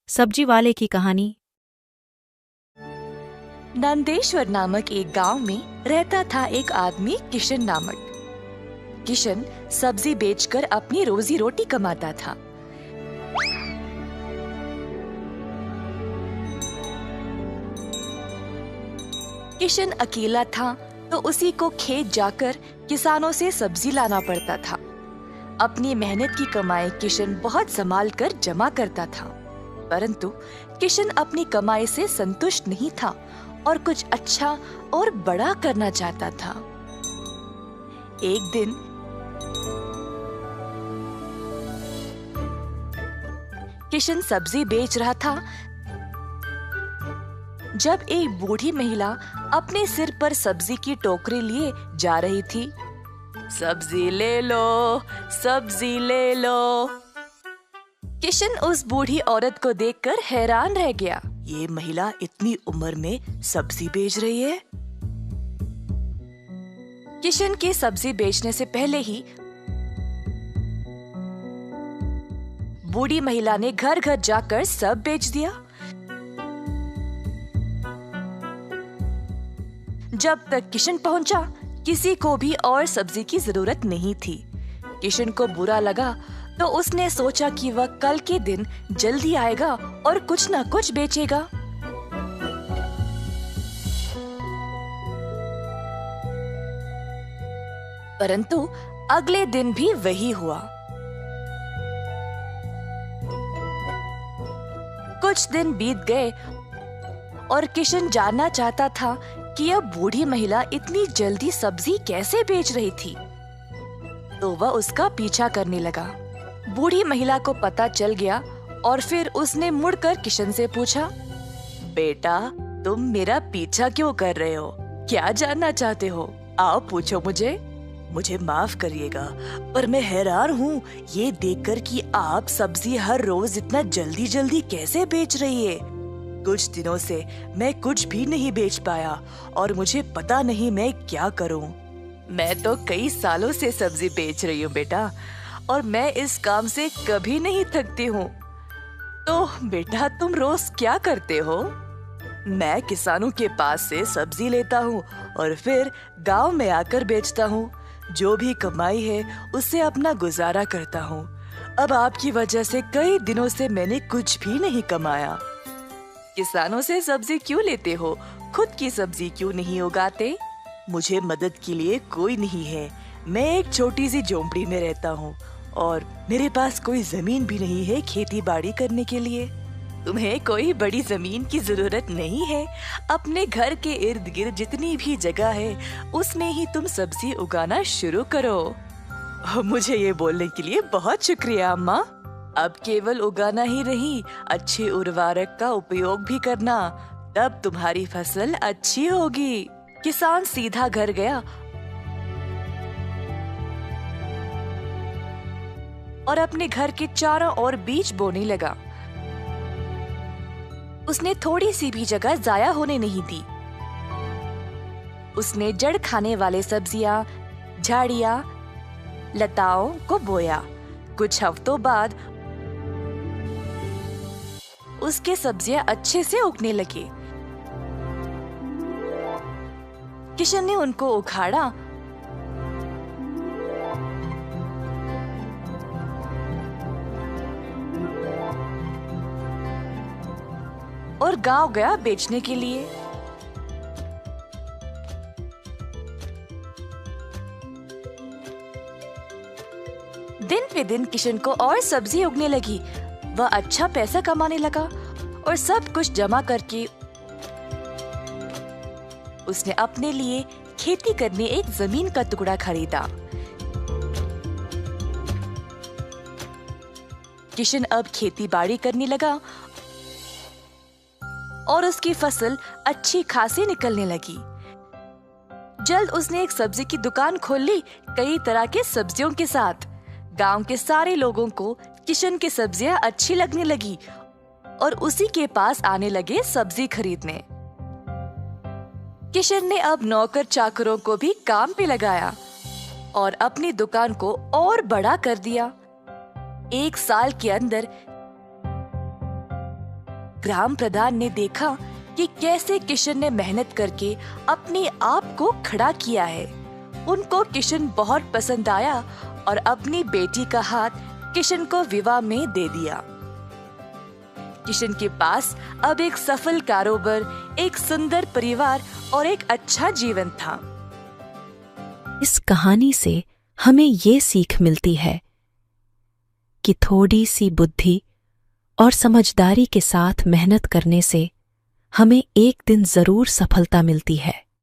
सब्जी वाले की कहानी। नंदेश्वर नामक एक गांव में रहता था एक आदमी किशन नामक। किशन सब्जी बेचकर अपनी रोजी रोटी कमाता था। किशन अकेला था तो उसी को खेत जाकर किसानों से सब्जी लाना पड़ता था। अपनी मेहनत की कमाई किशन बहुत संभाल कर जमा करता था, परंतु किशन अपनी कमाई से संतुष्ट नहीं था और कुछ अच्छा और बड़ा करना चाहता था। एक दिन किशन सब्जी बेच रहा था जब एक बूढ़ी महिला अपने सिर पर सब्जी की टोकरी लिए जा रही थी। सब्जी ले लो, सब्जी ले लो। किशन उस बूढ़ी औरत को देखकर हैरान रह गया। ये महिला इतनी उम्र में सब्जी बेच रही है। किशन के सब्जी बेचने से पहले ही बूढ़ी महिला ने घर घर जाकर सब बेच दिया। जब तक किशन पहुंचा, किसी को भी और सब्जी की जरूरत नहीं थी। किशन को बुरा लगा तो उसने सोचा कि वह कल के दिन जल्दी आएगा और कुछ न कुछ बेचेगा। परंतु अगले दिन भी वही हुआ। कुछ दिन बीत गए और किशन जानना चाहता था कि यह बूढ़ी महिला इतनी जल्दी सब्जी कैसे बेच रही थी, तो वह उसका पीछा करने लगा। बूढ़ी महिला को पता चल गया और फिर उसने मुड़कर किशन से पूछा, बेटा, तुम मेरा पीछा क्यों कर रहे हो? क्या जानना चाहते हो? आओ पूछो मुझे। मुझे माफ करिएगा, पर मैं हैरान हूँ ये देखकर कि आप सब्जी हर रोज इतना जल्दी जल्दी कैसे बेच रही है। कुछ दिनों से मैं कुछ भी नहीं बेच पाया और मुझे पता नहीं मैं क्या करूं। मैं तो कई सालों से सब्जी बेच रही हूँ बेटा, और मैं इस काम से कभी नहीं थकती हूँ। तो बेटा, तुम रोज क्या करते हो? मैं किसानों के पास से सब्जी लेता हूँ और फिर गांव में आकर बेचता हूँ। जो भी कमाई है उससे अपना गुजारा करता हूँ। अब आपकी वजह से कई दिनों से मैंने कुछ भी नहीं कमाया। किसानों से सब्जी क्यों लेते हो? खुद की सब्जी क्यों नहीं उगाते? मुझे मदद के लिए कोई नहीं है। मैं एक छोटी सी झोंपड़ी में रहता हूँ और मेरे पास कोई जमीन भी नहीं है खेती बाड़ी करने के लिए। तुम्हें कोई बड़ी जमीन की जरूरत नहीं है। अपने घर के इर्द गिर्द जितनी भी जगह है उसमें ही तुम सब्जी उगाना शुरू करो। मुझे ये बोलने के लिए बहुत शुक्रिया अम्मा। अब केवल उगाना ही नहीं, अच्छे उर्वरक का उपयोग भी करना, तब तुम्हारी फसल अच्छी होगी। किसान सीधा घर गया और अपने घर के चारों ओर बीज बोने लगा। उसने थोड़ी सी भी जगह जाया होने नहीं दी। उसने जड़ खाने वाले सब्जियां, झाड़ियां, लताओं को बोया। कुछ हफ्तों बाद उसके सब्जियां अच्छे से उगने लगी। किशन ने उनको उखाड़ा और गांव गया बेचने के लिए। दिन पे दिन किशन को और सब्जी उगने लगी। वह अच्छा पैसा कमाने लगा और सब कुछ जमा करके उसने अपने लिए खेती करने एक जमीन का टुकड़ा खरीदा। किशन अब खेती बाड़ी करने लगा और उसकी फसल अच्छी खासी निकलने लगी। जल्द उसने एक सब्जी की दुकान खोल ली, कई तरह के सब्जियों के साथ। गांव के सारे लोगों को किशन की सब्जियां अच्छी लगने लगी और उसी के पास आने लगे सब्जी खरीदने। किशन ने अब नौकर चाकरों को भी काम पे लगाया और अपनी दुकान को और बड़ा कर दिया। एक साल के अंदर ग्राम प्रधान ने देखा कि कैसे किशन ने मेहनत करके अपने आप को खड़ा किया है, उनको किशन बहुत पसंद आया और अपनी बेटी का हाथ किशन को विवाह में दे दिया। किशन के पास अब एक सफल कारोबार, एक सुंदर परिवार और एक अच्छा जीवन था। इस कहानी से हमें ये सीख मिलती है कि थोड़ी सी बुद्धि और समझदारी के साथ मेहनत करने से हमें एक दिन जरूर सफलता मिलती है।